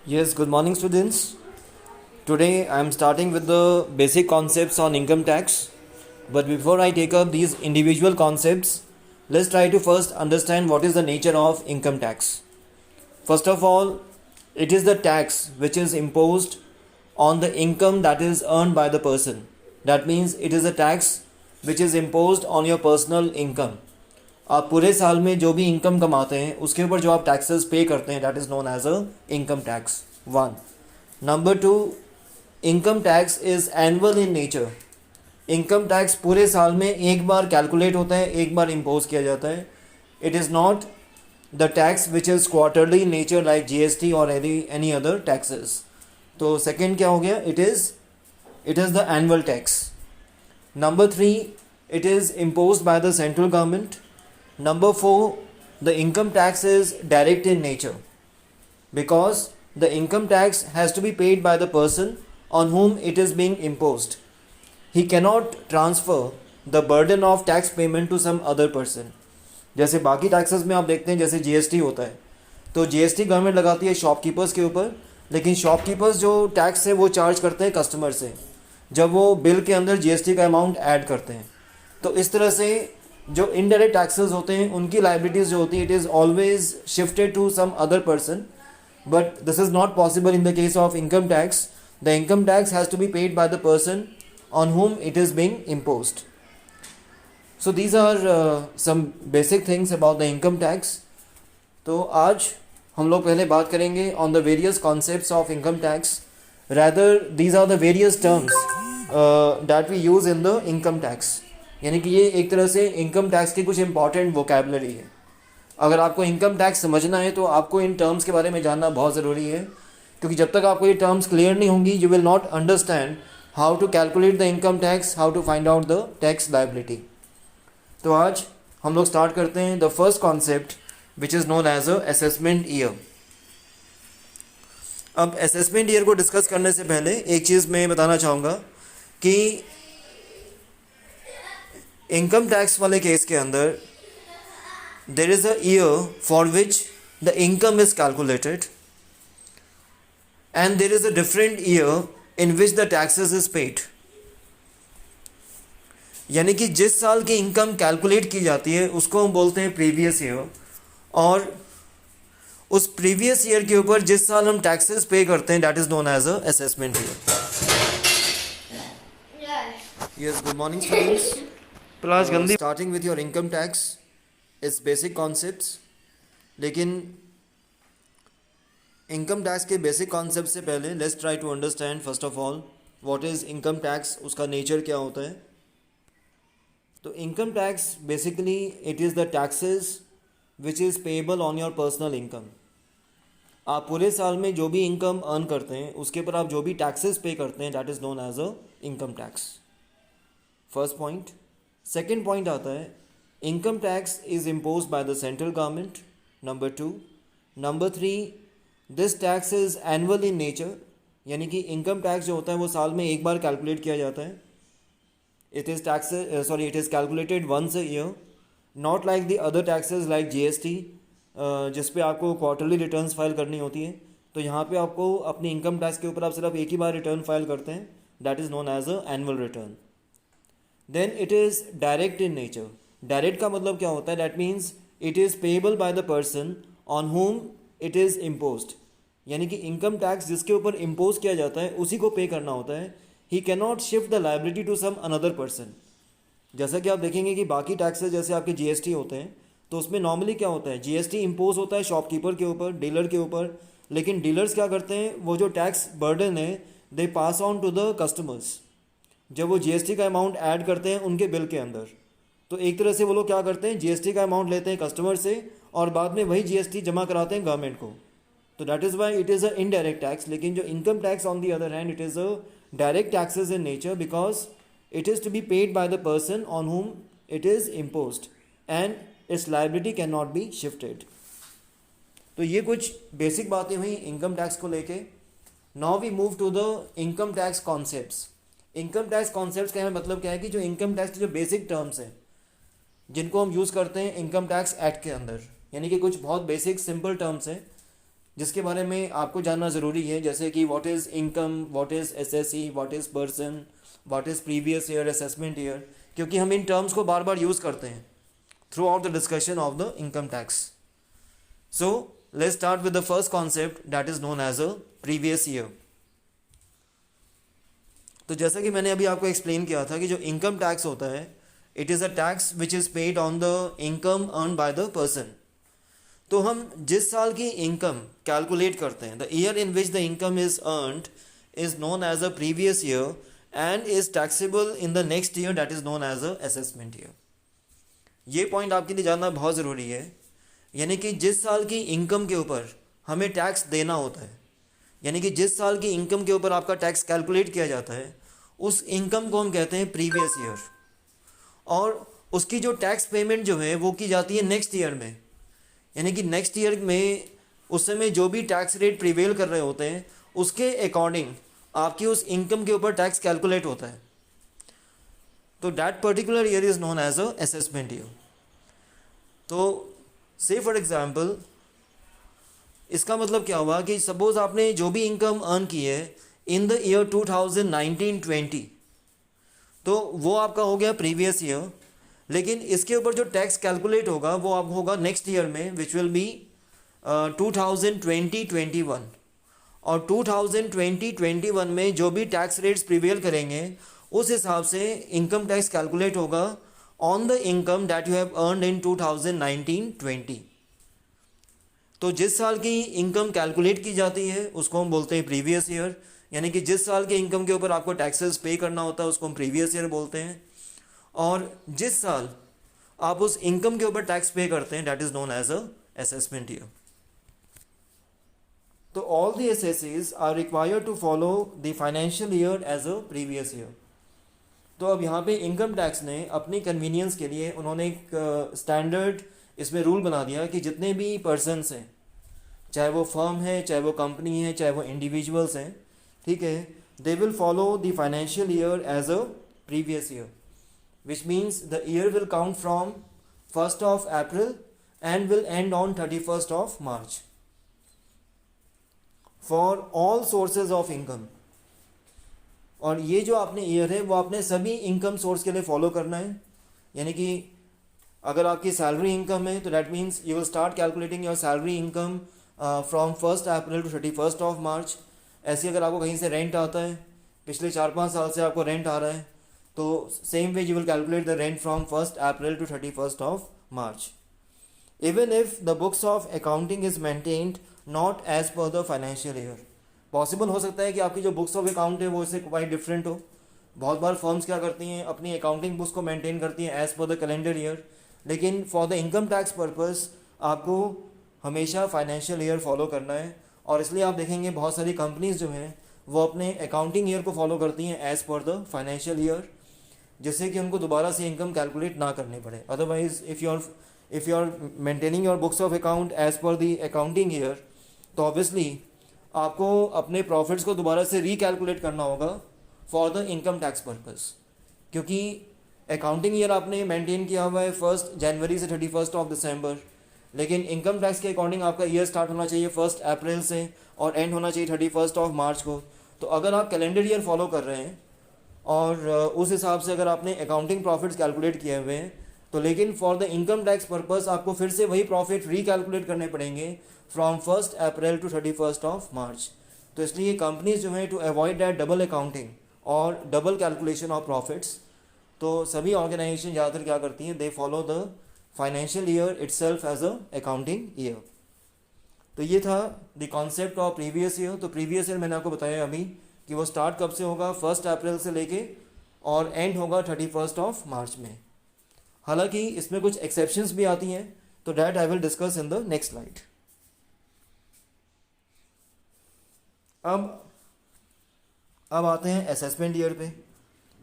Yes, good morning, students. Today I am starting with the basic concepts on income tax. But before I take up these individual concepts, let's try to first understand what is the nature of income tax. First of all, it is the tax which is imposed on the income that is earned by the person. That means it is a tax which is imposed on your personal income. आप पूरे साल में जो भी income कमाते हैं उसके ऊपर जो आप टैक्सेस पे करते हैं that is known as a income tax one. Number two, income tax is annual in nature. Income tax पूरे साल में एक बार कैलकुलेट होता है, एक बार इम्पोज किया जाता है. It is not the tax which is quarterly in nature like GST और एनी अदर टैक्सेस. तो सेकेंड क्या हो गया, it is the annual tax. Number three, it is imposed by the central government. Number four, the income tax is direct in nature because the income tax has to be paid by the person on whom it is being imposed. He cannot transfer the burden of tax payment to some other person. जैसे बाकी taxes में आप देखते हैं जैसे GST होता है, तो GST गवर्नमेंट लगाती है शॉपकीपर्स के ऊपर, लेकिन शॉपकीपर्स जो टैक्स है वो चार्ज करते हैं कस्टमर से जब वो बिल के अंदर GST का अमाउंट ऐड करते हैं. तो इस तरह से जो इनडायरेक्ट टैक्सेस होते हैं उनकी लाइबिलिटीज़ जो होती है it is always shifted to some other person, but this is not possible in the case of income tax. The income tax has to be paid by the person on whom it is being imposed. So these are some basic things about the income tax. तो आज हम लोग पहले बात करेंगे on the various concepts of income tax. Rather these are the various terms that we use in the income tax. यानी कि ये एक तरह से इनकम टैक्स की कुछ इंपॉर्टेंट वोकैबलरी है. अगर आपको इनकम टैक्स समझना है तो आपको इन टर्म्स के बारे में जानना बहुत ज़रूरी है, क्योंकि जब तक आपको ये टर्म्स क्लियर नहीं होंगी you will not understand how to calculate the income tax, how to find out the tax liability. तो आज हम लोग स्टार्ट करते हैं the first concept which is known as a assessment year. अब असेसमेंट ईयर को डिस्कस करने से पहले एक चीज़ मैं बताना चाहूँगा कि इनकम टैक्स वाले केस के अंदर there is a year for which the income is calculated and there is a different year in which the taxes is paid. यानी कि जिस साल की इनकम कैलकुलेट की जाती है उसको हम बोलते हैं प्रीवियस ईयर, और उस प्रीवियस ईयर के ऊपर जिस साल हम टैक्सेस पे करते हैं that is known as a assessment year. Yes, good morning students. Starting with your income tax it's basic concepts. लेकिन इनकम टैक्स के बेसिक कॉन्सेप्ट से पहले let's try to understand first of all what is income tax, उसका nature क्या होता है. तो income tax basically it is the taxes which is payable on your personal income. आप पूरे साल में जो भी इनकम अर्न करते हैं उसके ऊपर आप जो भी टैक्सेस पे करते हैं that is known as a income tax. First point. Second point आता है income tax is impose by the central government. Number two. Number three, this tax is annual in nature. यानी कि income tax जो होता है वो साल में एक बार कैलकुलेट किया जाता है. It is it is calculated once a year, not like the other taxes like GST जिस पे आपको क्वार्टरली रिटर्न्स फाइल करनी होती है. तो यहाँ पे आपको अपनी इनकम टैक्स के ऊपर आप सिर्फ एक ही बार रिटर्न फाइल करते हैं, that is known as a annual return. Then it is direct in nature. Direct का मतलब क्या होता है, that means it is payable by the person on whom it is imposed. यानी कि इनकम टैक्स जिसके ऊपर इम्पोज किया जाता है उसी को पे करना होता है. He can not shift the liability to some another person. जैसा कि आप देखेंगे कि बाकी टैक्सेस जैसे आपके GST होते हैं तो उसमें नॉर्मली क्या होता है, GST इम्पोज होता है शॉपकीपर के ऊपर, डीलर के ऊपर, लेकिन डीलर्स क्या करते हैं वो जो टैक्स बर्डन है they pass on to the customers. जब वो GST का अमाउंट ऐड करते हैं उनके बिल के अंदर, तो एक तरह से वो लोग क्या करते हैं GST का अमाउंट लेते हैं कस्टमर से और बाद में वही GST जमा कराते हैं गवर्नमेंट को. तो that is why it is a indirect tax. लेकिन जो income tax on the other hand it is a direct taxes in nature because it is to be paid by the person on whom it is imposed and its liability can not be shifted. तो ये कुछ basic बातें हुई income tax को लेके. Now we move to the income tax concepts. Income tax concepts का मतलब क्या है कि जो इनकम टैक्स के जो बेसिक टर्म्स हैं जिनको हम यूज़ करते हैं इनकम टैक्स एक्ट के अंदर, यानी कि कुछ बहुत बेसिक सिंपल टर्म्स हैं जिसके बारे में आपको जानना ज़रूरी है, जैसे कि what is income, what is SSC, what is person, what is previous year assessment year, क्योंकि हम इन टर्म्स को बार बार यूज़ करते हैं throughout the discussion of the income tax. So let's start with the first concept that is known as a previous year. तो जैसा कि मैंने अभी आपको एक्सप्लेन किया था कि जो इनकम टैक्स होता है, it is a tax which is paid on the income earn by the person. तो हम जिस साल की इनकम कैलकुलेट करते हैं, the year in which the income is earned is known as a previous year and is taxable in the next year, that is known as a assessment year. ये point आपके लिए जानना बहुत ज़रूरी है. यानी कि जिस साल की इनकम के ऊपर हमें टैक्स देना होता है, यानी कि जिस साल की इनकम के ऊपर आपका टैक्स कैलकुलेट किया जाता है, उस इनकम को हम कहते हैं प्रीवियस ईयर. और उसकी जो टैक्स पेमेंट जो है वो की जाती है नेक्स्ट ईयर में. यानी कि नेक्स्ट ईयर में उस समय जो भी टैक्स रेट प्रिवेल कर रहे होते हैं उसके अकॉर्डिंग आपकी उस इनकम के ऊपर टैक्स कैलकुलेट होता है. तो that particular year is known as a assessment year. तो से फॉर एग्जांपल इसका मतलब क्या हुआ कि सपोज आपने जो भी इनकम अर्न की है इन द ईयर 2019-20, तो वो आपका हो गया प्रीवियस ईयर. लेकिन इसके ऊपर जो टैक्स कैलकुलेट होगा वो अब होगा नेक्स्ट ईयर में, विच विल बी 2020-21. और 2020-21 में जो भी टैक्स रेट्स प्रिवेल करेंगे उस हिसाब से इनकम टैक्स कैलकुलेट होगा on the income that you have earned in 2019-20. तो जिस साल की इनकम कैलकुलेट की जाती है उसको हम बोलते हैं प्रीवियस ईयर. यानी कि जिस साल के इनकम के ऊपर आपको टैक्सेस पे करना होता है उसको हम प्रीवियस ईयर बोलते हैं. और जिस साल आप उस इनकम के ऊपर टैक्स पे करते हैं that is known as a assessment year. तो all the assessees are required to follow the financial year as a previous year. तो अब यहाँ पे इनकम टैक्स ने अपनी कन्वीनियंस के लिए उन्होंने एक स्टैंडर्ड इसमें रूल बना दिया कि जितने भी पर्सनस हैं, चाहे वो फर्म है, चाहे वो कंपनी है, चाहे वो इंडिविजुअल्स हैं, ठीक है, they will follow the financial year as a previous year. Which means the year will count from 1st of April and will end on 31st of March for all sources of income. और ये जो आपने year है वो आपने सभी income source के लिए फॉलो करना है. यानी कि अगर आपकी सैलरी इनकम है तो that means you will start calculating your salary income from 1st April to 31st of March. ऐसे अगर आपको कहीं से रेंट आता है, पिछले 4-5 साल से आपको रेंट आ रहा है, तो same way you will calculate the rent from 1st April to 31st of March. Even if the books of accounting is maintained not as per the financial year. Possible हो सकता है कि आपकी जो बुक्स ऑफ अकाउंट है वो इससे quite different हो. बहुत बार फर्म्स क्या करती हैं, अपनी अकाउंटिंग बुक्स को मेंटेन करती हैं as per the calendar year, लेकिन for the income tax purpose आपको हमेशा फाइनेंशियल ईयर फॉलो करना है. और इसलिए आप देखेंगे बहुत सारी कंपनीज जो हैं वो अपने अकाउंटिंग ईयर को फॉलो करती हैं as per the financial year, जिससे कि उनको दोबारा से इनकम कैलकुलेट ना करनी पड़े. Otherwise if you are maintaining your books of account as per the accounting year, तो ऑब्वियसली आपको अपने प्रॉफिट्स को दोबारा से रिकैलकुलेट करना होगा for the income tax purpose. क्योंकि अकाउंटिंग ईयर आपने मेंटेन किया हुआ है 1st जनवरी से 31st ऑफ दिसंबर, लेकिन इनकम टैक्स के अकॉर्डिंग आपका ईयर स्टार्ट होना चाहिए 1st अप्रैल से और एंड होना चाहिए 31st ऑफ मार्च को. तो अगर आप कैलेंडर ईयर फॉलो कर रहे हैं और उस हिसाब से अगर आपने अकाउंटिंग प्रॉफिट्स कैलकुलेट किए हुए हैं, तो लेकिन for the income tax purpose आपको फिर से वही प्रॉफिट रिकैलकुलेट करने पड़ेंगे from 1st April to 31st of March. तो इसलिए कंपनीज जो हैं to avoid that double accounting और डबल कैलकुलेशन ऑफ प्रॉफिट्स, तो सभी ऑर्गेनाइजेशन ज़्यादातर क्या करती हैं, they follow the financial year itself as a accounting year. तो ये था the concept of previous year. तो प्रीवियस ईयर मैंने आपको बताया अभी कि वो स्टार्ट कब से होगा, 1st अप्रैल से लेके और एंड होगा 31st ऑफ मार्च में. हालांकि इसमें कुछ एक्सेप्शंस भी आती हैं, तो that I will discuss in the next slide. अब आते हैं असेसमेंट ईयर पे.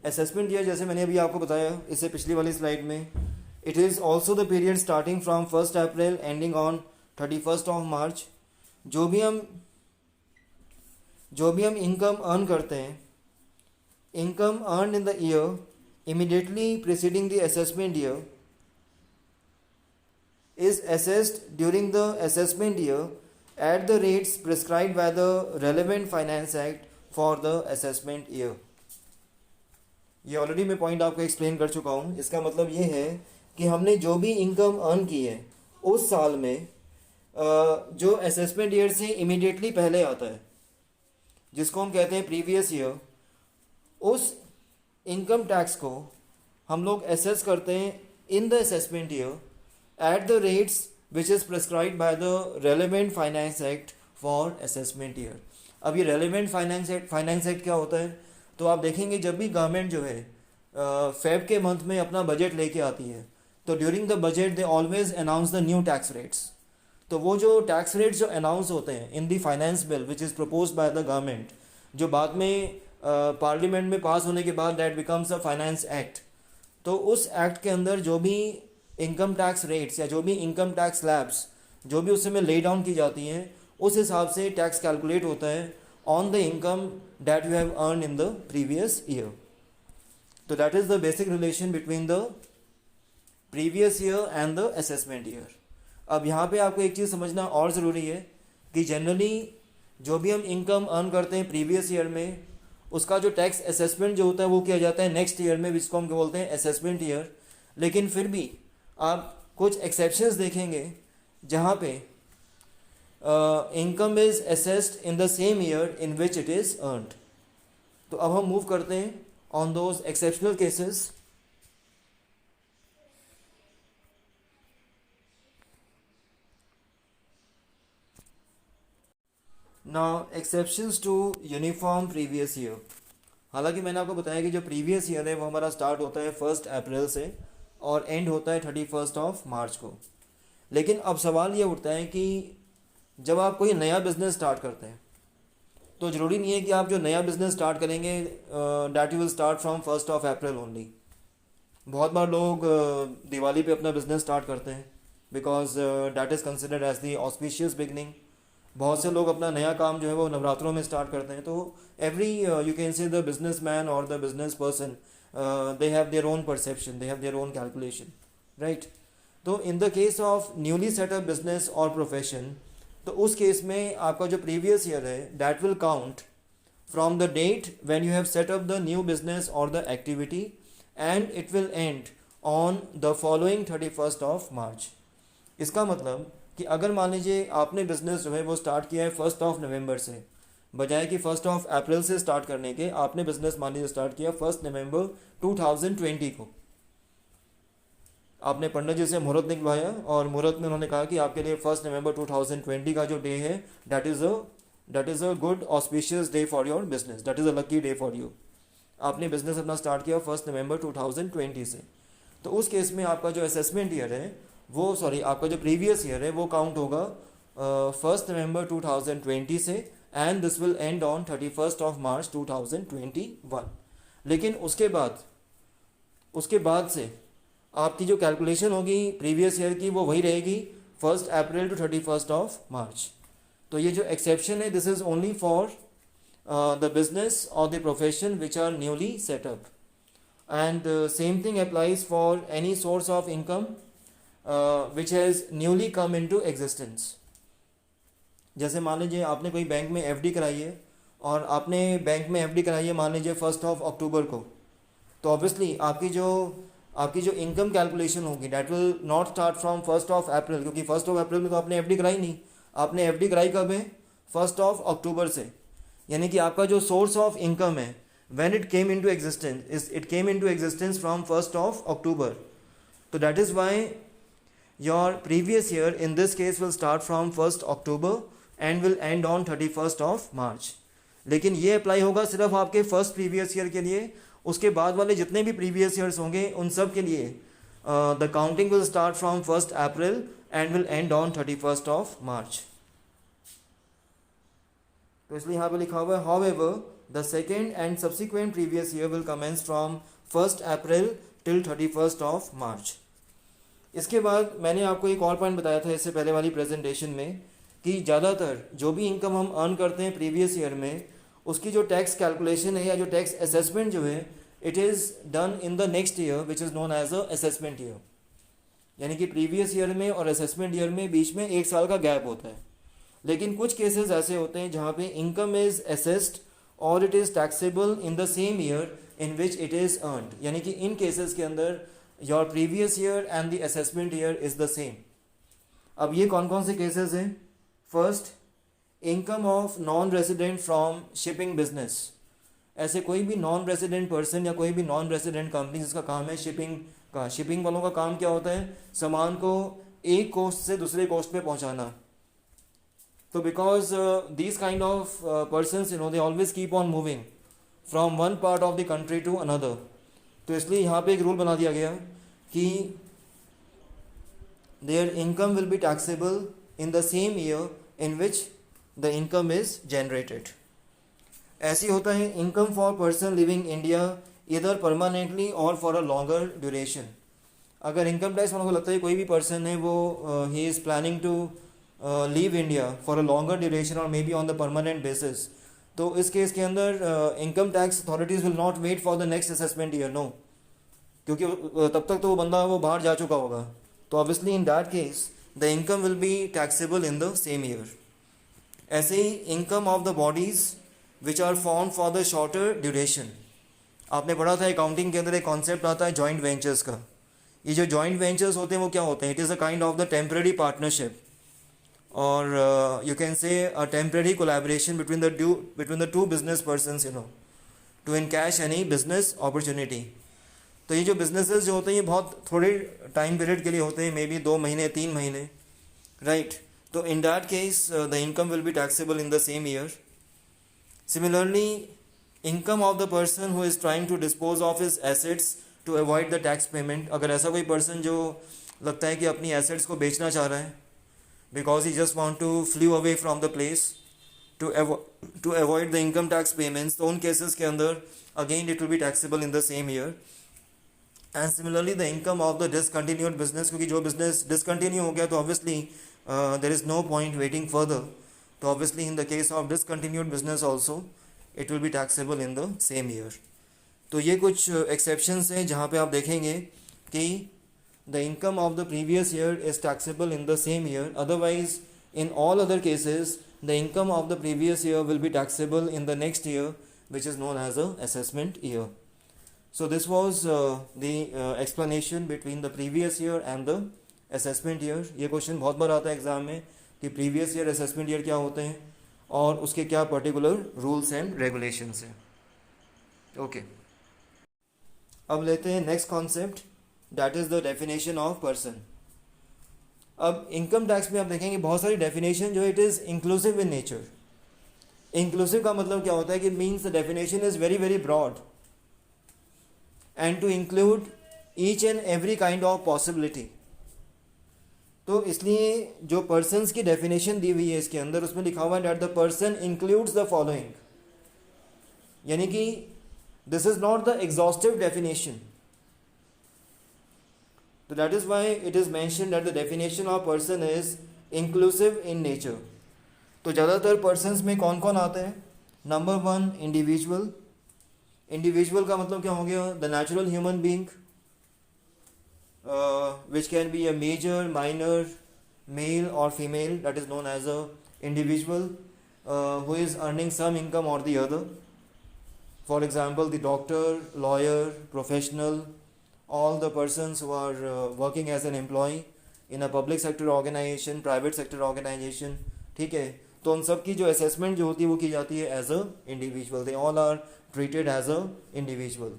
असेसमेंट ईयर जैसे मैंने अभी आपको बताया इससे पिछली वाली स्लाइड में, it is also the period starting from 1st April ending on 31st of मार्च. जो भी हम इनकम अर्न करते हैं, income earn in the year immediately preceding the assessment year is assessed during the assessment year at the rates prescribed by the relevant finance act for the assessment year. ये already मैं point आपको explain कर चुका हूँ. इसका मतलब ये है कि हमने जो भी इनकम अर्न की है उस साल में जो असेसमेंट ईयर से इमीडिएटली पहले आता है, जिसको हम कहते हैं प्रीवियस ईयर, उस इनकम टैक्स को हम लोग एसेस करते हैं in the assessment year at the rates which is prescribed by the relevant finance act for assessment year. अब ये रेलेवेंट फाइनेंस एक्ट क्या होता है? तो आप देखेंगे जब भी गवर्नमेंट जो है फेब के मंथ में अपना बजट लेके आती है तो during the budget they always announce the new tax rates. तो वो जो टैक्स रेट्स जो अनाउंस होते हैं in the finance bill which is proposed by the government, जो बाद में पार्लियामेंट में पास होने के बाद that becomes a finance act. तो उस एक्ट के अंदर जो भी इनकम टैक्स रेट्स या जो भी इनकम टैक्स स्लैब्स जो भी उसमें ले डाउन की जाती हैं, उस हिसाब से टैक्स कैलकुलेट होता है on the income that you have earn in the previous year. तो that is the basic relation between the previous year and the assessment year. अब यहाँ पे आपको एक चीज़ समझना और ज़रूरी है कि जनरली जो भी हम इनकम अर्न करते हैं प्रीवियस ईयर में, उसका जो टैक्स असेसमेंट जो होता है वो किया जाता है नेक्स्ट ईयर में, जिसको हम बोलते हैं असेसमेंट ईयर. लेकिन फिर भी आप कुछ एक्सेप्शंस देखेंगे जहाँ पे income is assessed in the same year in which it is earned. तो अब हम मूव करते हैं on those exceptional cases. Now exceptions to uniform previous year. हालांकि मैंने आपको बताया कि जो प्रीवियस ईयर है वो हमारा स्टार्ट होता है 1 अप्रैल से और एंड होता है 31 मार्च को. लेकिन अब सवाल ये उठता है कि जब आप कोई नया बिज़नेस स्टार्ट करते हैं तो ज़रूरी नहीं है कि आप जो नया बिज़नेस स्टार्ट करेंगे that you will start from 1 April only. बहुत बार लोग दिवाली पे अपना बिज़नेस स्टार्ट करते हैं because that is considered as the auspicious beginning. बहुत से लोग अपना नया काम जो है वो नवरात्रों में स्टार्ट करते हैं. तो every you can say the business man और the business person they have their own perception, they have their own calculation, right. तो in the case of newly setup business और प्रोफेशन, तो उस केस में आपका जो प्रीवियस ईयर है that will count from the date when you have set up the new business और the activity and it will end on the following 31 मार्च. इसका मतलब कि अगर मान लीजिए आपने बिजनेस जो है वो स्टार्ट किया है 1 नवंबर से, बजाय कि 1 अप्रैल से स्टार्ट करने के आपने बिजनेस मान लीजिए स्टार्ट किया 1 नवंबर 2020 को. आपने पंडित जी से मुहूर्त निकलवाया और मुहूर्त में उन्होंने कहा कि आपके लिए 1 नवंबर 2020 का जो डे है that is a good auspicious day for your business, that is a lucky day for you. आपने बिजनेस अपना स्टार्ट किया 1 नवंबर 2020 से. तो उस केस में आपका जो असेसमेंट ईयर है वो आपका जो प्रीवियस ईयर है वो काउंट होगा 1 नवंबर 2020 से and this will end on 31 मार्च 2021. लेकिन उसके बाद से आपकी जो कैलकुलेशन होगी प्रीवियस ईयर की वो वही रहेगी 1 अप्रैल टू 31 मार्च. तो ये जो एक्सेप्शन है this is only for the business और the profession which are newly setup. And same thing applies for any source of income which has newly come into existence. जैसे मान लीजिए आपने कोई बैंक में एफडी कराई है और आपने बैंक में एफडी कराई है मान लीजिए 1 अक्टूबर को, तो ऑब्वियसली आपकी जो इनकम कैलकुलेशन होगी that will not start from 1 अप्रैल, क्योंकि 1 अप्रैल में तो आपने एफडी कराई नहीं. आपने एफडी कराई कब है? 1 अक्टूबर से. यानी कि आपका जो सोर्स ऑफ इनकम है when it came into existence from 1 अक्टूबर. तो that is why your previous year in this case will start from 1 October and will end on 31 मार्च. लेकिन ये अप्लाई होगा सिर्फ आपके फर्स्ट प्रीवियस ईयर के लिए. उसके बाद वाले जितने भी प्रीवियस ईयर्स होंगे उन सब के लिए the counting will start from 1 April and will end on 31 March. तो इसलिए यहाँ पे लिखा हुआ है however the second and subsequent previous year will commence from 1 April till 31 March. इसके बाद मैंने आपको एक और पॉइंट बताया था इससे पहले वाली प्रेजेंटेशन में कि ज़्यादातर जो भी इनकम हम अर्न करते हैं प्रीवियस ईयर में उसकी जो टैक्स कैलकुलेशन है या जो टैक्स असेसमेंट जो है it is done in the next year which is known as a assessment year. यानी कि प्रीवियस ईयर में और असेसमेंट ईयर में बीच में 1 साल का गैप होता है. लेकिन कुछ केसेस ऐसे होते हैं जहाँ पे इनकम इज़ असेस्ड और it is taxable in the same year in which it is earned, यानी कि इन केसेस के अंदर your previous year and the assessment year is the same. अब ये कौन कौन से केसेस हैं? First, income of non resident from shipping business. ऐसे कोई भी नॉन रेजिडेंट पर्सन या कोई भी नॉन रेजिडेंट कंपनी जिसका काम है शिपिंग का, शिपिंग वालों का काम क्या होता है? सामान को एक कोस्ट से दूसरे कोस्ट पे पहुंचाना। तो because these kind of persons they always keep on moving from one part of the country to another, तो इसलिए यहाँ पे एक रूल बना दिया गया कि their income will be taxable in the same year in which the income is generated. ऐसे होता है income for person living India इधर परमानेंटली और फॉर अ लॉन्गर ड्यूरेशन। अगर इनकम टैक्स वालों को लगता है कोई भी पर्सन है वो he is planning to leave India for a longer duration और may be on the permanent basis, तो इस केस के अंदर income tax authorities will not wait for the next assessment year, no, क्योंकि तब तक तो वो बंदा वो बाहर जा चुका होगा। तो obviously in that case the income will be taxable in the same year. ऐसे ही income of the bodies which are form for the shorter duration. आपने पढ़ा था अकाउंटिंग के अंदर एक कॉन्सेप्ट आता है जॉइंट वेंचर्स का। ये जो जॉइंट वेंचर्स होते हैं वो क्या होते हैं? It is a kind of the temporary partnership और you can say a temporary collaboration between the two business persons to encash any business opportunity. तो ये जो बिजनेसेस जो होते हैं ये बहुत थोड़े टाइम पीरियड के लिए होते हैं, मे बी 2 महीने 3 महीने, राइट। तो in that case the income will be taxable in the same year. Similarly, income of the person who is trying to dispose of his assets to avoid the tax payment। अगर ऐसा कोई person जो लगता है कि अपनी assets को बेचना चाह रहा है because he just want to flee away from the place to avoid the income tax payments, तो उन केसेस के अंदर again it will be taxable in the same year. And similarly the income of the discontinued business, क्योंकि जो business discontinue हो गया तो obviously there is no point waiting further, तो obviously in the case of discontinued business also it will be taxable in the same year. तो ये कुछ exceptions हैं जहाँ पे आप देखेंगे कि the income of the previous year is taxable in the same year, otherwise in all other cases the income of the previous year will be taxable in the next year which is known as a assessment year. So this was the explanation between the previous year and the assessment year। ये question बहुत बार आता है exam में कि previous year assessment year क्या होते हैं और उसके क्या पर्टिकुलर रूल्स एंड रेगुलेशंस हैं। ओके, अब लेते हैं next concept, that is the definition of person. अब इनकम टैक्स में आप देखेंगे बहुत सारी डेफिनेशन जो it is inclusive in nature. Inclusive का मतलब क्या होता है कि means the definition is very very broad and to include each and every kind of possibility। तो इसलिए जो persons की definition दी हुई है इसके अंदर उसमें लिखा हुआ है that the person includes the following, यानी कि this is not the exhaustive definition। तो that is why it is mentioned that the definition of person is inclusive in nature। तो ज़्यादातर persons में कौन कौन आते हैं? Number 1 individual. इंडिविजुअल का मतलब क्या हो गया? The natural human being which can be a major, minor, male और female, that is known as a individual who is earning some income और the other. For example the doctor, lawyer, professional, all the persons who are working as an employ in a public sector organisation, private sector organisation, ठीक है। तो उन सब की जो assessment जो होती है वो की जाती है as a individual. They all are treated as a individual.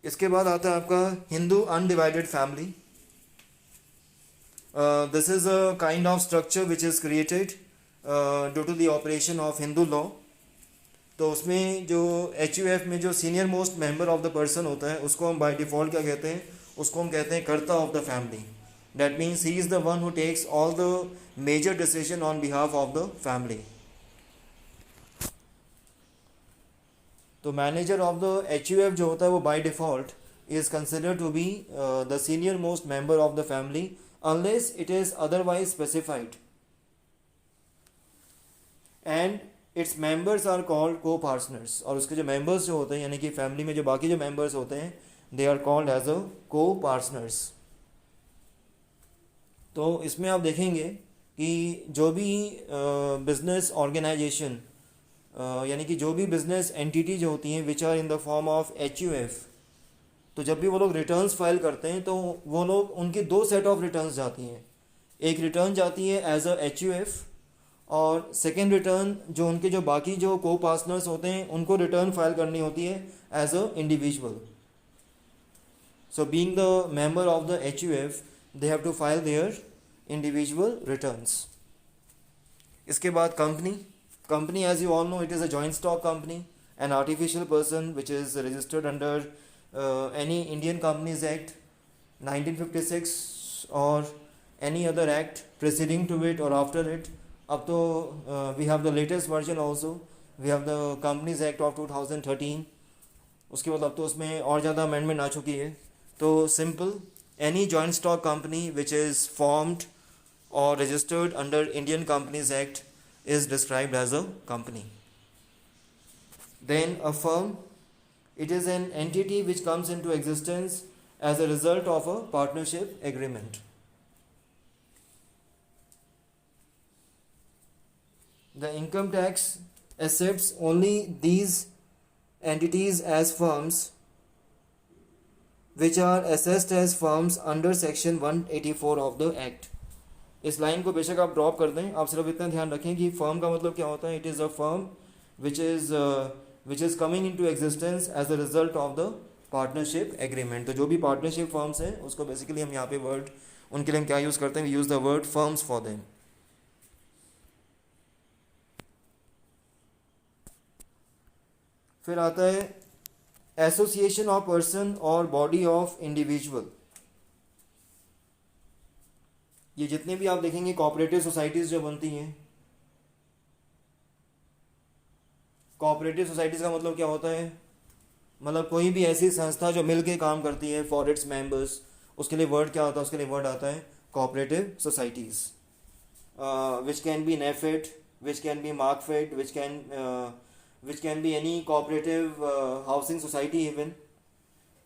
इसके बाद आता है आपका Hindu undivided family. This is a kind of structure which is created due to the operation of Hindu law. तो उसमें जो HUF में जो senior most member of the person होता है उसको हम बाय डिफॉल्ट क्या कहते हैं? उसको हम कहते हैं कर्ता of the family. That means he is the one who takes all the major decision on behalf of the family। तो मैनेजर ऑफ द HUF जो होता है वो by default is considered to be the senior most member of the family unless it is otherwise specified, and its members are called co partners. और उसके जो members जो होते हैं यानी कि फैमिली में जो बाकी जो मेंबर्स होते हैं they are called as a co partners. तो इसमें आप देखेंगे कि जो भी बिजनेस ऑर्गेनाइजेशन यानी कि जो भी बिजनेस एंटिटी जो होती हैं which are in the form of HUF, तो जब भी वो लोग रिटर्न्स फाइल करते हैं तो वो लोग उनकी दो सेट ऑफ रिटर्न्स जाती हैं. एक रिटर्न जाती है एज अ HUF और सेकेंड रिटर्न जो उनके जो बाकी जो को पार्टनर्स होते हैं उनको रिटर्न फाइल करनी होती है as a individual. So being the member of the HUF they have to file their individual returns. इसके बाद company as you all know it is a joint stock company, an artificial person which is registered under any Indian Companies Act 1956 or any other act preceding to it or after it. अब तो we have the latest version also, we have the Companies Act of 2013. उसके बाद अब तो उसमें और ज़्यादा amendment आ चुकी है. तो simple, any joint stock company which is formed or registered under Indian Companies Act is described as a company. Then a firm, it is an entity which comes into existence as a result of a partnership agreement. The income tax accepts only these entities as firms which are assessed as firms under section 184 of the act. इस line को बेशक आप drop कर दें, आप सिर्फ इतना ध्यान रखें कि फर्म का मतलब क्या होता है. It is a firm which is coming into existence as a result of the partnership agreement. तो जो भी पार्टनरशिप फर्म्स हैं उसको बेसिकली हम यहाँ पे वर्ड उनके लिए हम क्या यूज़ करते हैं, we use the word firms for them. फिर आता है एसोसिएशन ऑफ पर्सन और बॉडी ऑफ इंडिविजुअल. ये जितने भी आप देखेंगे कोऑपरेटिव सोसाइटीज़ जो बनती हैं, कोऑपरेटिव सोसाइटीज़ का मतलब क्या होता है, मतलब कोई भी ऐसी संस्था जो मिलके काम करती है फॉर इट्स मेंबर्स, उसके लिए वर्ड क्या होता है, उसके लिए वर्ड आता है cooperative societies. Which can B NAFED, which can B Markfed, which can be any cooperative housing society even.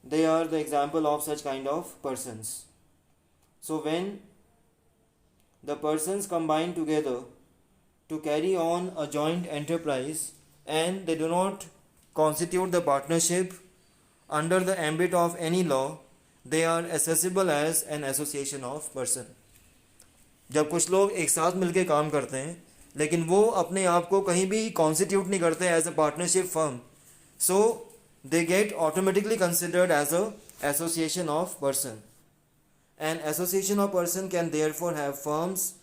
They are the example of such kind of persons. So when the persons combine together to carry on a joint enterprise and they do not constitute the partnership under the ambit of any law, they are accessible as an association of person. जब कुछ लोग एक साथ मिलकर काम करते हैं लेकिन वो अपने आप को कहीं भी कॉन्स्टिट्यूट नहीं करते as a partnership firm, so they get automatically considered as a association of person. An association of person can therefore have firms,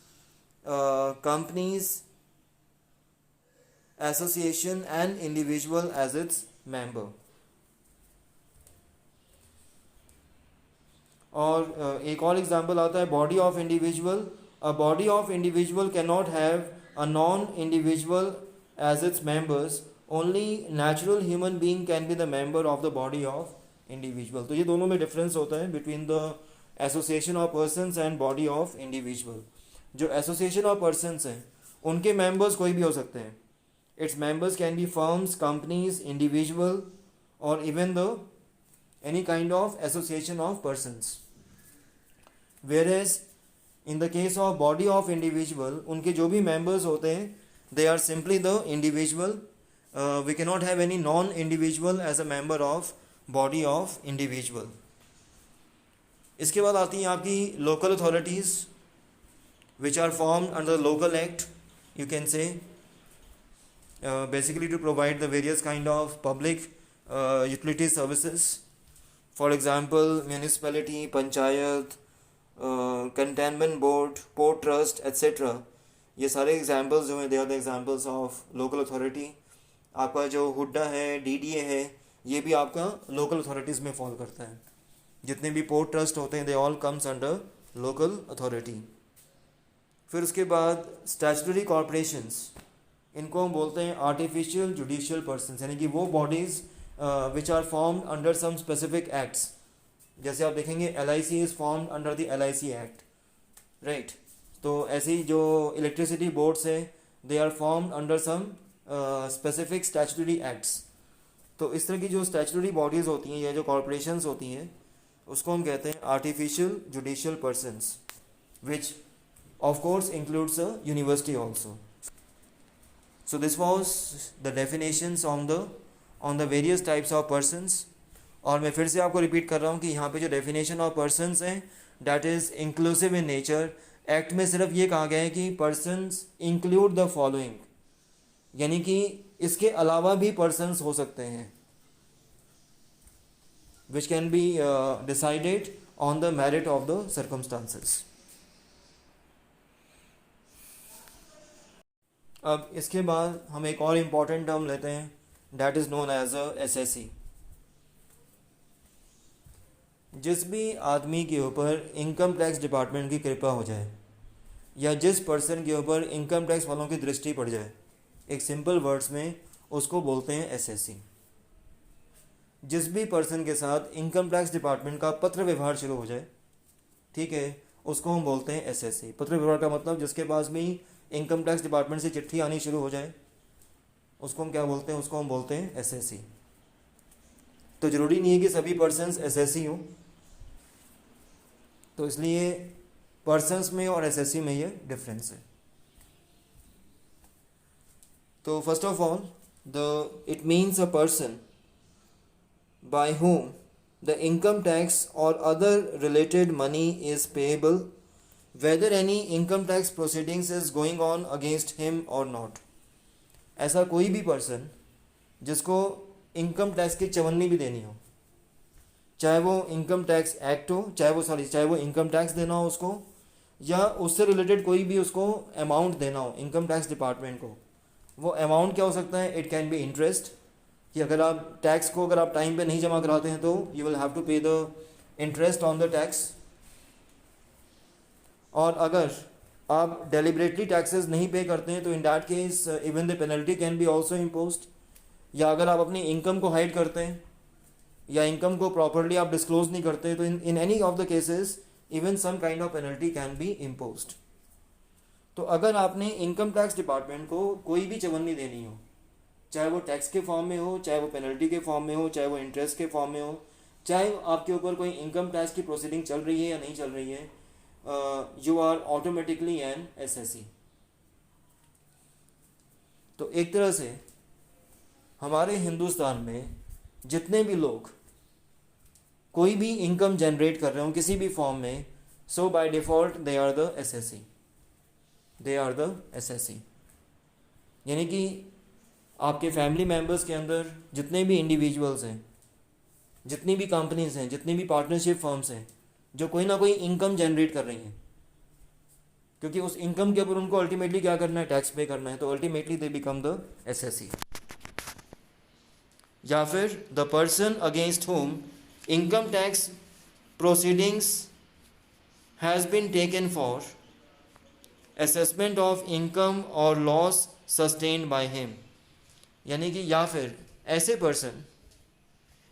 companies, association and individual as its member. और एक और एग्जाम्पल आता है body of individual. A body of individual can not have a non-individual as its members. Only natural human being can be the member of the body of individual. तो ये दोनों में difference होता है between the association of persons and body of individual. जो association of persons हैं उनके members कोई भी हो सकते हैं. Its members can be firms, companies, individual or even the any kind of association of persons. Whereas in the case of body of individual, उनके जो भी members होते हैं they are simply the individual. We cannot have any non-individual as a member of body of individual. इसके बाद आती हैं आपकी local authorities which are formed under the local act, you can say, basically to provide the various kind of public utility services. For example, municipality, panchayat, cantonment board, port trust etcetera. ये सारे examples जो हैं they are the examples of local authority. आपका जो हुड्डा है, DDA है, ये भी आपका लोकल अथॉरिटीज़ में फॉल करता है. जितने भी पोर्ट ट्रस्ट होते हैं they all comes under local authority. फिर उसके बाद स्टैट्यूटरी कॉर्पोरेशंस, इनको हम बोलते हैं आर्टिफिशियल जुडिशियल पर्सनस, यानी कि वो bodies which are formed under some specific acts. जैसे आप देखेंगे LIC is formed under the LIC act, right. तो ऐसी जो इलेक्ट्रिसिटी बोर्ड्स हैं they are formed under some specific statutory acts. तो इस तरह की जो स्टैट्यूटरी बॉडीज़ होती हैं या जो कॉर्पोरेशंस होती हैं उसको हम कहते हैं artificial judicial persons, which of course includes a university also. So this was the definitions on the various types of persons. और मैं फिर से आपको रिपीट कर रहा हूँ कि यहाँ पे जो डेफिनेशन ऑफ पर्सनस हैं that is inclusive in nature. Act में सिर्फ ये कहा गया है कि पर्सनस इंक्लूड द फॉलोइंग, यानी कि इसके अलावा भी पर्सनस हो सकते हैं विच can be decided on the merit of the circumstances. अब इसके बाद हम एक और इम्पॉर्टेंट टर्म लेते हैं that is known as a SSC. जिस भी आदमी के ऊपर इनकम टैक्स डिपार्टमेंट की कृपा हो जाए या जिस पर्सन के ऊपर इनकम टैक्स वालों की दृष्टि पड़ जाए, एक सिंपल वर्ड्स में उसको बोलते हैं SSC. जिस भी पर्सन के साथ इनकम टैक्स डिपार्टमेंट का पत्र व्यवहार शुरू हो जाए, ठीक है, उसको हम बोलते हैं SSC. पत्र व्यवहार का मतलब जिसके पास भी इनकम टैक्स डिपार्टमेंट से चिट्ठी आनी शुरू हो जाए उसको हम क्या बोलते हैं, उसको हम बोलते हैं SSC. तो ज़रूरी नहीं है कि सभी पर्सन्स SSC हों, तो इसलिए पर्सन्स में और SSC में ये डिफरेंस है. तो first of all it means a person by whom the income tax or other related money is payable whether any income tax proceedings is going on against him or not. ऐसा कोई भी person जिसको income tax की चवन्नी भी देनी हो, चाहे वो इनकम टैक्स एक्ट हो, चाहे वो इनकम टैक्स देना हो उसको, या उससे रिलेटेड कोई भी उसको अमाउंट देना हो इनकम टैक्स डिपार्टमेंट को. वो अमाउंट क्या हो सकता है, इट कैन बी इंटरेस्ट, कि अगर आप टैक्स को अगर आप टाइम पे नहीं जमा कराते हैं तो you will have to pay the interest on the tax. और अगर आप डेलिबरेटली टैक्सेस नहीं पे करते हैं तो in that case even the penalty can B also imposed. या अगर आप अपनी इनकम को हाइड करते हैं या इनकम को प्रॉपरली आप डिस्क्लोज नहीं करते तो in any of the cases even some kind of penalty can be imposed. तो अगर आपने इनकम टैक्स डिपार्टमेंट को कोई भी चवन्नी देनी हो, चाहे वो टैक्स के फॉर्म में हो, चाहे वो पेनल्टी के फॉर्म में हो, चाहे वो इंटरेस्ट के फॉर्म में हो, चाहे आपके ऊपर कोई इनकम टैक्स की प्रोसीडिंग चल रही है या नहीं चल रही है, you are automatically an SSC. तो एक तरह से हमारे हिंदुस्तान में जितने भी लोग कोई भी इनकम जनरेट कर रहे हो किसी भी फॉर्म में, so by default they are the SSC. They are the SSC. यानी कि आपके फैमिली मेम्बर्स के अंदर जितने भी इंडिविजुअल्स हैं, जितनी भी कंपनीज हैं, जितनी भी पार्टनरशिप फर्म्स हैं जो कोई ना कोई इनकम जनरेट कर रही हैं, क्योंकि उस इनकम के ऊपर उनको अल्टीमेटली क्या करना है, टैक्स पे करना है, तो ultimately they become the SSC. या फिर the person against whom income tax proceedings has been taken for assessment of income और लॉस सस्टेन्ड बाय हिम. यानी कि या फिर ऐसे पर्सन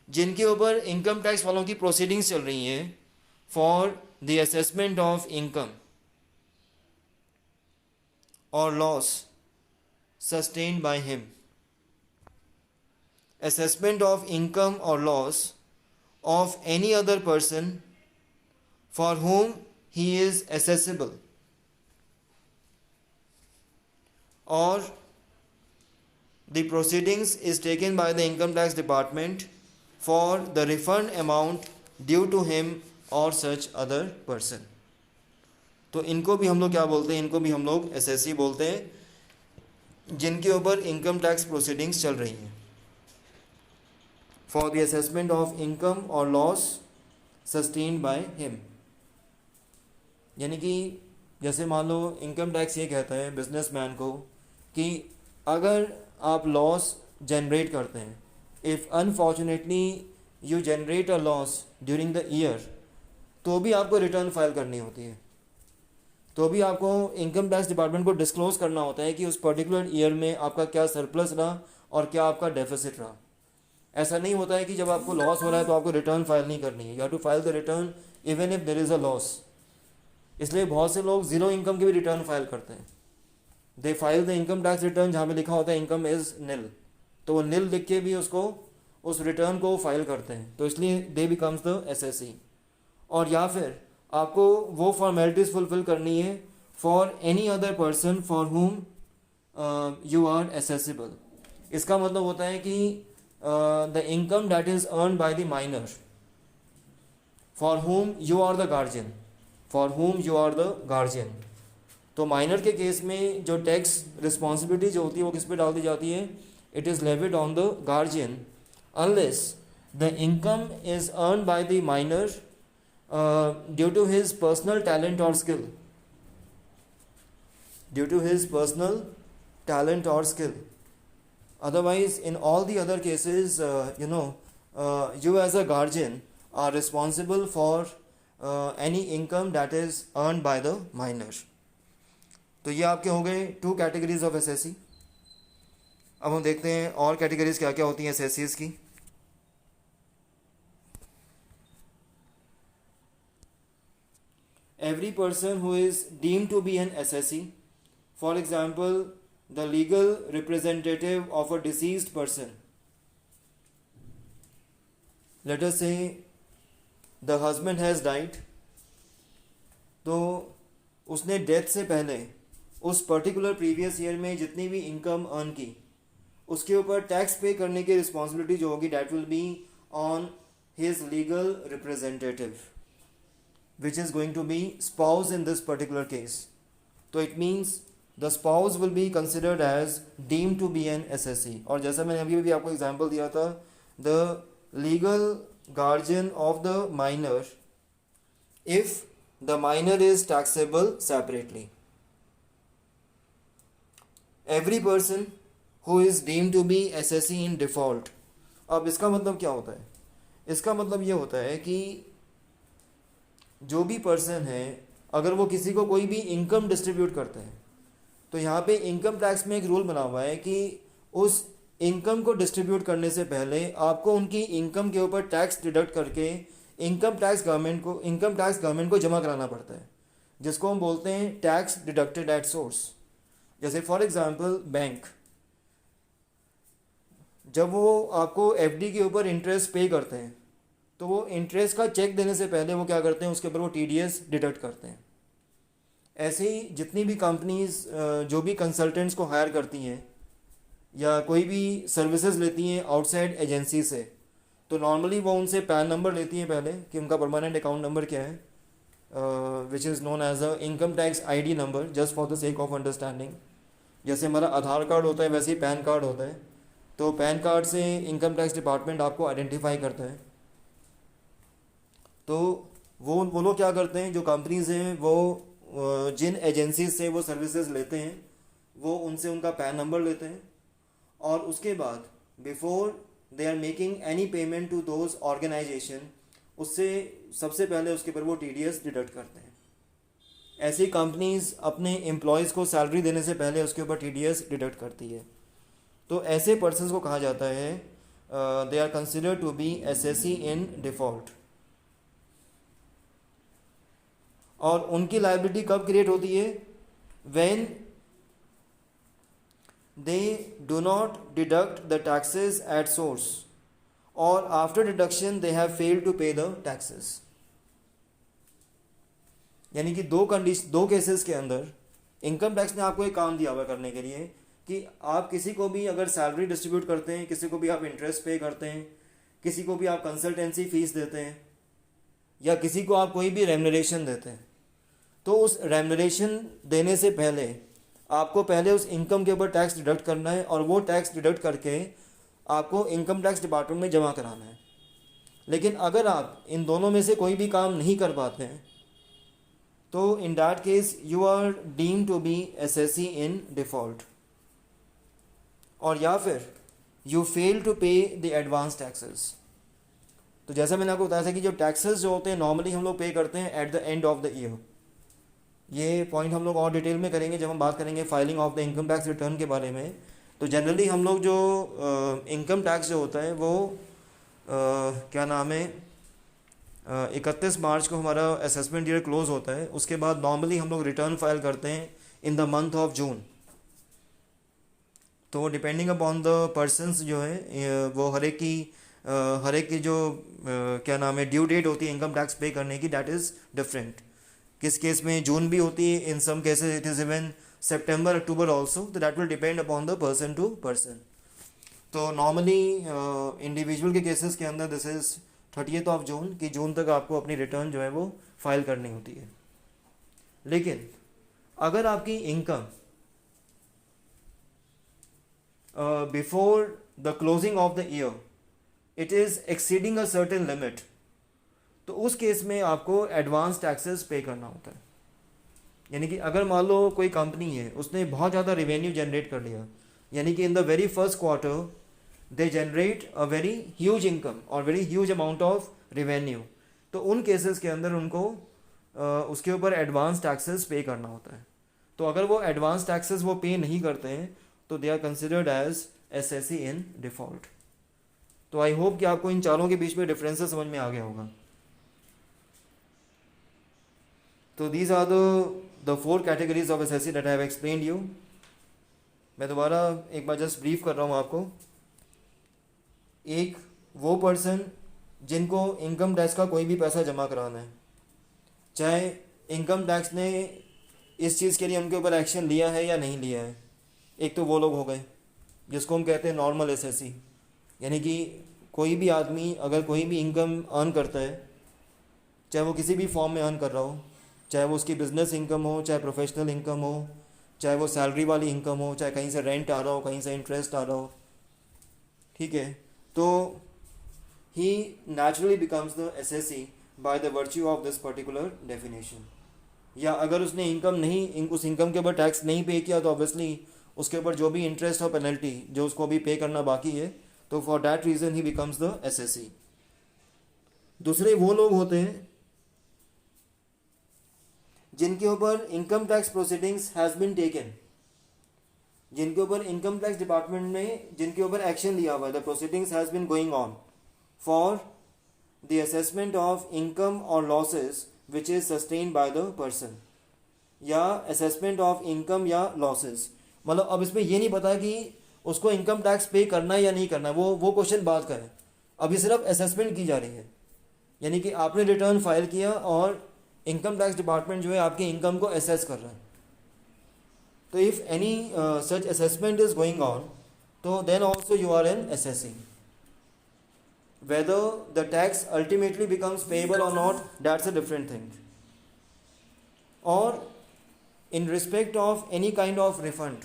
जिनके ऊपर इनकम टैक्स वालों की प्रोसीडिंग्स चल रही हैं for the assessment of income और loss sustained by him. Assessment of income और loss of any other person for whom he is assessable, or the proceedings is taken by the income tax department for the refund amount due to him or such other person. तो इनको भी हम लोग क्या बोलते हैं, इनको भी हम लोग SSC बोलते हैं जिनके ऊपर इनकम टैक्स प्रोसीडिंग्स चल रही हैं for the assessment of income और लॉस सस्टेन्ड बाय हिम. यानी कि जैसे मान लो इनकम टैक्स ये कहता है बिजनेसमैन को कि अगर आप लॉस जनरेट करते हैं, if unfortunately you generate a loss during the year, तो भी आपको रिटर्न फाइल करनी होती है, तो भी आपको इनकम टैक्स डिपार्टमेंट को डिस्क्लोज करना होता है कि उस पर्टिकुलर ईयर में आपका क्या सरप्लस रहा और क्या आपका डेफिसिट रहा. ऐसा नहीं होता है कि जब आपको लॉस हो रहा है तो आपको रिटर्न फाइल नहीं करनी है, you have to file the return even if there is a loss. इसलिए बहुत से लोग ज़ीरो इनकम के भी रिटर्न फाइल करते हैं. They file the income tax return जहाँ पे लिखा होता है इनकम इज़ निल, तो वो निल लिख के भी उसको उस रिटर्न को फाइल करते हैं, तो इसलिए दे बिकम्स द SSC. और या फिर आपको वो फॉर्मेलिटीज़ फुलफ़िल करनी है for any other person for whom you are accessible. इसका मतलब होता है कि the income that is earn by the minor for whom you are the guardian, for whom you are the guardian. तो minor के case में जो tax responsibility जो होती है वो किस पे डाल दी जाती है? It is levied on the guardian unless the income is earn by the minor due to his personal talent और skill, due to his personal talent or skill. Otherwise, in all the other cases, you as a guardian are responsible for any income that is earned by the minor. तो ये आपके हो गए 2 categories of SSC. अब हम देखते हैं और कैटेगरीज क्या क्या होती हैं एसएससीज की. Every person who is deemed to be an SSC, for example, the legal representative of a deceased person. Let us say the husband has died. तो उसने डेथ से पहले उस पर्टिकुलर प्रीवियस ईयर में जितनी भी इनकम अर्न की उसके ऊपर टैक्स पे करने की रिस्पॉन्सिबिलिटी जो होगी that will be on his legal representative which is going to be spouse in this particular case. तो it means the spouse will be considered as deemed to be an SSC. और जैसा मैंने अभी भी आपको example दिया था, the legal guardian of the minor if the minor is taxable separately. Every person who is deemed to be SSC in default. अब इसका मतलब क्या होता है? इसका मतलब ये होता है कि जो भी पर्सन है अगर वो किसी को कोई भी इनकम डिस्ट्रीब्यूट करते हैं तो यहाँ पे इनकम टैक्स में एक रूल बना हुआ है कि उस इनकम को डिस्ट्रीब्यूट करने से पहले आपको उनकी इनकम के ऊपर टैक्स डिडक्ट करके इनकम टैक्स गवर्नमेंट को जमा कराना पड़ता है, जिसको हम बोलते हैं टैक्स डिडक्टेड एट सोर्स. जैसे फॉर एग्जांपल बैंक, जब वो आपको एफडी के ऊपर इंटरेस्ट पे करते हैं तो वो इंटरेस्ट का चेक देने से पहले वो क्या करते हैं, उसके ऊपर वो टीडीएस डिडक्ट करते हैं. ऐसे ही जितनी भी कंपनीज जो भी कंसल्टेंट्स को हायर करती हैं या कोई भी सर्विसेज लेती हैं आउटसाइड एजेंसी से, तो नॉर्मली वो उनसे पैन नंबर लेती हैं पहले कि उनका परमानेंट अकाउंट नंबर क्या है, which is known as a income tax ID number, just for the sake of understanding. जैसे हमारा आधार कार्ड होता है वैसे ही पैन कार्ड होता है. तो पैन कार्ड से इनकम टैक्स डिपार्टमेंट आपको आइडेंटिफाई करता है. तो वो लोग क्या करते हैं, जो कंपनीज हैं वो जिन एजेंसीज से वो सर्विसेज लेते हैं वो उनसे उनका पैन नंबर लेते हैं और उसके बाद before they are making any payment to those organisation उससे सबसे पहले उसके ऊपर वो टीडीएस डिडक्ट करते हैं. ऐसी कंपनीज अपने एम्प्लॉयज़ को सैलरी देने से पहले उसके ऊपर टीडीएस डिडक्ट करती है. तो ऐसे पर्सनस को कहा जाता है they are considered to be SSC in default. और उनकी लायबिलिटी कब क्रिएट होती है? When they do not deduct the taxes at source और after deduction they have failed to pay the taxes. यानी कि दो केसेस के अंदर इनकम टैक्स ने आपको एक काम दिया हुआ करने के लिए कि आप किसी को भी अगर सैलरी डिस्ट्रीब्यूट करते हैं, किसी को भी आप इंटरेस्ट पे करते हैं, किसी को भी आप कंसल्टेंसी फीस देते हैं या किसी को आप कोई भी रेम्युनरेशन देते हैं, तो उस रेम्युनरेशन देने से पहले आपको पहले उस इनकम के ऊपर टैक्स डिडक्ट करना है और वो टैक्स डिडक्ट करके आपको इनकम टैक्स डिपार्टमेंट में जमा कराना है. लेकिन अगर आप इन दोनों में से कोई भी काम नहीं कर पाते हैं तो in that case you are deemed to be SSC in default, और या फिर you fail to pay the advance taxes. तो जैसा मैंने आपको बताया था कि जो टैक्सेस जो होते हैं नॉर्मली हम लोग पे करते हैं at the end of the year. ये पॉइंट हम लोग और डिटेल में करेंगे जब हम बात करेंगे filing of the income tax return के बारे में. तो जनरली हम लोग जो इनकम टैक्स जो होता है वो क्या नाम है 31 मार्च को हमारा असेसमेंट ईयर क्लोज होता है. उसके बाद नॉर्मली हम लोग रिटर्न फाइल करते हैं in the month of June. तो डिपेंडिंग अपॉन द पर्सनस जो है वो हर एक की जो क्या नाम है ड्यू डेट होती है इनकम टैक्स पे करने की, दैट इज़ डिफरेंट. किस केस में जून भी होती है, in some cases it is even September October also, तो that will depend upon the person to person. तो नॉर्मली इंडिविजुअल के केसेस के अंदर this is 30th of June कि जून तक आपको अपनी रिटर्न जो है वो फाइल करनी होती है. लेकिन अगर आपकी income before the closing of the year it is exceeding a certain limit, तो उस केस में आपको एडवांस टैक्सेस पे करना होता है. यानी कि अगर मान लो कोई कंपनी है, उसने बहुत ज़्यादा रेवेन्यू जनरेट कर लिया, यानी कि in the very first quarter they generate a very huge income और very huge amount of revenue, तो उन केसेस के अंदर उनको उसके ऊपर एडवांस टैक्सेस पे करना होता है. तो अगर वो एडवांस टैक्सेस वो पे नहीं करते हैं तो they are considered as SSC in default. तो आई होप कि आपको इन चारों के बीच में डिफरेंसेस समझ में आ गया होगा. तो these are the 4 categories of SSC that I have explained you. मैं दोबारा एक बार जस्ट ब्रीफ कर रहा हूँ आपको. एक वो पर्सन जिनको इनकम टैक्स का कोई भी पैसा जमा कराना है, चाहे इनकम टैक्स ने इस चीज़ के लिए उनके ऊपर एक्शन लिया है या नहीं लिया है. एक तो वो लोग हो गए जिसको हम कहते हैं नॉर्मल एसएससी, यानी कि कोई भी आदमी अगर कोई भी इनकम अर्न करता है, चाहे वो किसी भी फॉर्म में अर्न कर रहा हो, चाहे वो उसकी बिजनेस इनकम हो, चाहे प्रोफेशनल इनकम हो, चाहे वो सैलरी वाली इनकम हो, चाहे कहीं से रेंट आ रहा हो, कहीं से इंटरेस्ट आ रहा हो, ठीक है, तो he naturally becomes the assessee by the virtue of this particular definition. या अगर उसने इनकम नहीं उस इनकम के ऊपर टैक्स नहीं पे किया तो ऑब्वियसली उसके ऊपर जो भी इंटरेस्ट और पेनल्टी जो उसको अभी पे करना बाकी है, तो for that reason he becomes the SSC. दूसरे वो लोग होते हैं जिनके ऊपर income tax proceedings has been taken, जिनके ऊपर इनकम टैक्स डिपार्टमेंट ने जिनके ऊपर एक्शन लिया हुआ है, the proceedings has been going on for the assessment of income और losses which is sustained by the person, या असेसमेंट ऑफ इनकम या लॉसेस. मतलब अब इसमें ये नहीं पता कि उसको इनकम टैक्स पे करना है या नहीं करना है, वो क्वेश्चन बात का है. अभी सिर्फ असेसमेंट की जा रही है, यानी कि आपने रिटर्न फाइल किया और इनकम टैक्स डिपार्टमेंट जो है आपकी इनकम को असेस कर रहा है. तो if any such assessment is going on, तो then also you are an assessee. whether the tax ultimately becomes payable or not, that's a different thing. और in respect of any kind of refund,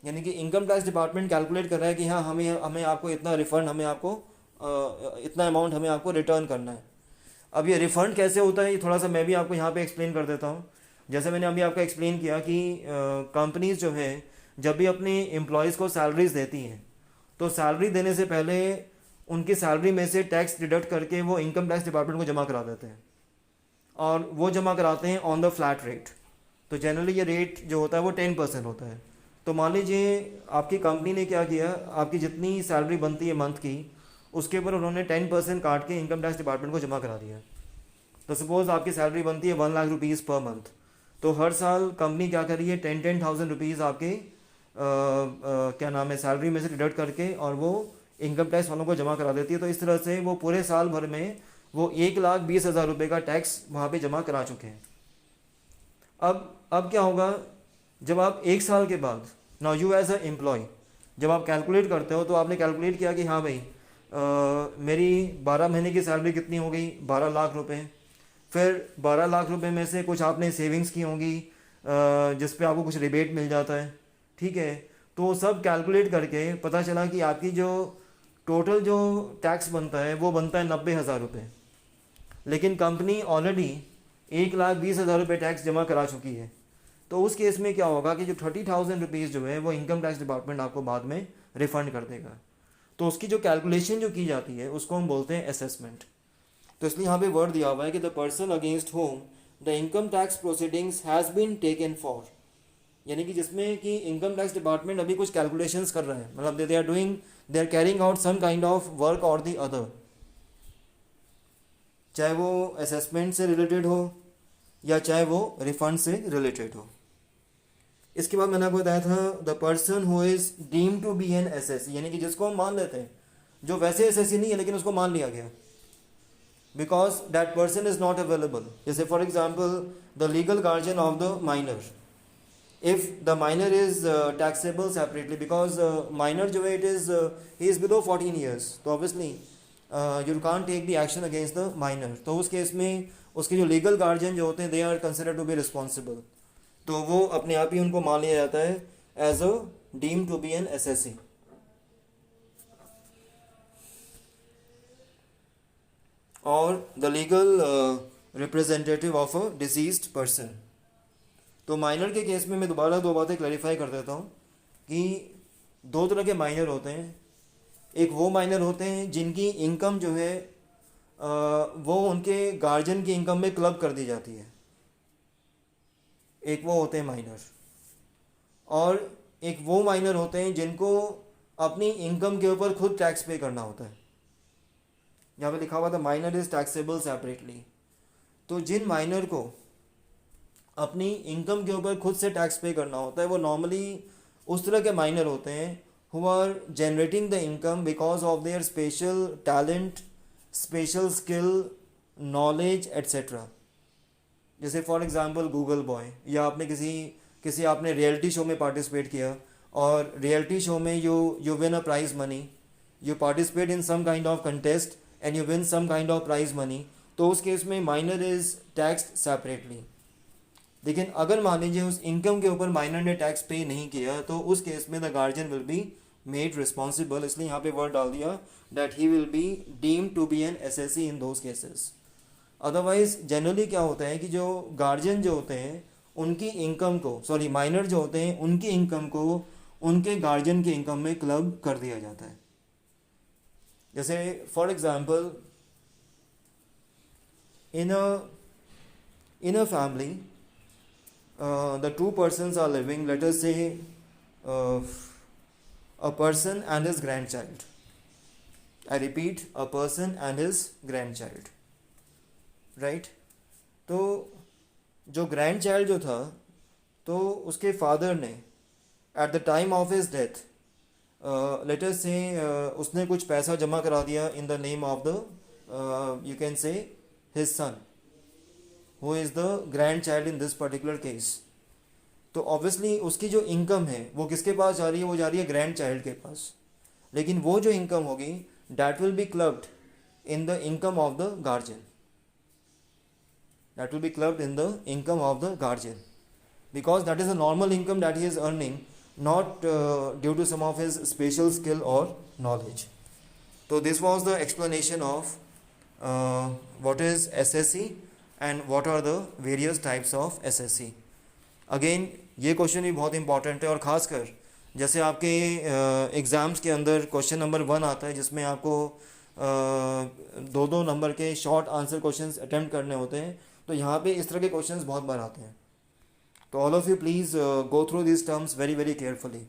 यानी कि income tax department calculate कर रहा है कि हाँ हमें आपको इतना रिफ़ंड, हमें आपको इतना अमाउंट हमें आपको रिटर्न करना है. अब ये रिफ़ंड कैसे होता है, ये थोड़ा सा मैं भी आपको यहाँ पे एक्सप्लेन कर देता हूँ. जैसे मैंने अभी आपको एक्सप्लेन किया कि कंपनीज जो है जब भी अपने एम्प्लॉयज़ को सैलरीज देती हैं, तो सैलरी देने से पहले उनकी सैलरी में से टैक्स डिडक्ट करके वो इनकम टैक्स डिपार्टमेंट को जमा करा देते हैं, और वो जमा कराते हैं ऑन द फ्लैट रेट. तो जनरली ये रेट जो होता है वो 10% होता है. तो मान लीजिए आपकी कंपनी ने क्या किया, आपकी जितनी सैलरी बनती है मंथ की, उसके ऊपर उन्होंने 10% काट के इनकम टैक्स डिपार्टमेंट को जमा करा दिया. तो सपोज़ आपकी सैलरी बनती है 1 लाख रुपीज़ पर मंथ, तो हर साल कंपनी क्या कर रही है 10,000 रुपीज़ आपके क्या नाम है सैलरी में से डिडक्ट करके और वो इनकम टैक्स वालों को जमा करा देती है. तो इस तरह से वो पूरे साल भर में वो 1,20,000 रुपये का टैक्स वहाँ पे जमा करा चुके हैं. अब क्या होगा, जब आप 1 साल के बाद, now you as a employ, जब आप कैलकुलेट करते हो तो आपने कैलकुलेट किया कि हाँ भाई मेरी 12 महीने की सैलरी कितनी हो गई, 12 लाख रुपए. फिर 12 लाख रुपए में से कुछ आपने सेविंग्स की होंगी जिस पे आपको कुछ रिबेट मिल जाता है, ठीक है. तो सब कैलकुलेट करके पता चला कि आपकी जो टोटल जो टैक्स बनता है वो बनता है 90,000 रुपये, लेकिन कंपनी ऑलरेडी 1,20,000 रुपये टैक्स जमा करा चुकी है. तो उस केस में क्या होगा कि जो 30,000 रुपीज़ जो है वो इनकम टैक्स डिपार्टमेंट आपको बाद में रिफ़ंड कर देगा. तो उसकी जो कैलकुलेशन जो की जाती है उसको हम बोलते हैं असेसमेंट. तो इसलिए यहाँ पे वर्ड दिया हुआ है कि the person against whom the income tax proceedings has been taken for, यानी कि जिसमें कि इनकम टैक्स डिपार्टमेंट अभी कुछ कैलकुलेशंस कर रहा है, मतलब they are carrying out some kind of work और दी अदर, चाहे वो असेसमेंट से रिलेटेड हो या चाहे वो रिफंड से रिलेटेड हो. इसके बाद मैंने आपको बताया था the person who is deemed to be an SSC, यानी कि जिसको हम मान लेते हैं, जो वैसे एसएससी नहीं है लेकिन उसको मान लिया गया. because that person is not available. जैसे for example the legal guardian of the minor, if the minor is taxable separately because minor जो है it is he is below 14 years, तो obviously you can't take the action against the minor. तो उस case में उसके जो legal guardian जो होते हैं they are considered to be responsible, तो वो अपने आप ही उनको मान लिया जाता है as a deemed to be an SSE. और the legal representative of a deceased person. तो माइनर के केस में मैं दोबारा दो बातें क्लैरिफाई कर देता हूँ कि दो तरह के माइनर होते हैं. एक वो माइनर होते हैं जिनकी इनकम जो है वो उनके गार्जियन की इनकम में क्लब कर दी जाती है, एक वो होते हैं माइनर. और एक वो माइनर होते हैं जिनको अपनी इनकम के ऊपर खुद टैक्स पे करना होता है. यहाँ पे लिखा हुआ था माइनर इज टैक्सेबल सेपरेटली. तो जिन माइनर को अपनी इनकम के ऊपर खुद से टैक्स पे करना होता है वो नॉर्मली उस तरह के माइनर होते हैं who are generating the income because of their special talent, special skill, knowledge etcetera. जैसे फॉर एग्जांपल गूगल बॉय, या आपने किसी आपने रियलिटी शो में पार्टिसिपेट किया और रियलिटी शो में you win a prize money, you participate in some kind of contest and you win some kind of prize money, तो उस केस में माइनर इज टैक्स्ड सेपरेटली. लेकिन अगर मान लीजिए उस इनकम के ऊपर माइनर ने टैक्स पे नहीं किया तो उस केस में the guardian will be made responsible. इसलिए यहाँ पे वर्ड डाल दिया that he will be deemed to be an SSE in those cases. Otherwise generally क्या होता है कि जो गार्जियन जो होते हैं उनकी इनकम को, सॉरी माइनर जो होते हैं उनकी इनकम को उनके गार्जियन की इनकम में क्लब कर दिया जाता है. जैसे for example in a family the two persons are living, let us say a person and his grandchild. I repeat, a person and his grandchild, right? तो जो grandchild जो था तो उसके father ने at the time of his death let us say उसने कुछ पैसा जमा करा दिया in the name of the you can say his son who is the grandchild in this particular case. तो ऑब्वियसली उसकी जो इनकम है वो किसके पास जा रही है, वो जा रही है ग्रैंड चाइल्ड के पास. लेकिन वो जो इनकम होगी that will be clubbed in the income of the guardian, that will be clubbed in the income of the guardian because that is a normal income that he is earning, not due to some of his special skill और knowledge. तो this was the explanation of what is SSE and what are the various types of SSE. Again ये question भी बहुत important है और ख़ासकर जैसे आपके एग्ज़ाम्स के अंदर क्वेश्चन नंबर 1 आता है जिसमें आपको दो नंबर के शॉर्ट आंसर क्वेश्चंस अटेम्प्ट करने होते हैं, तो यहाँ पे इस तरह के क्वेश्चंस बहुत बार आते हैं. तो all of you please go through this terms very very carefully.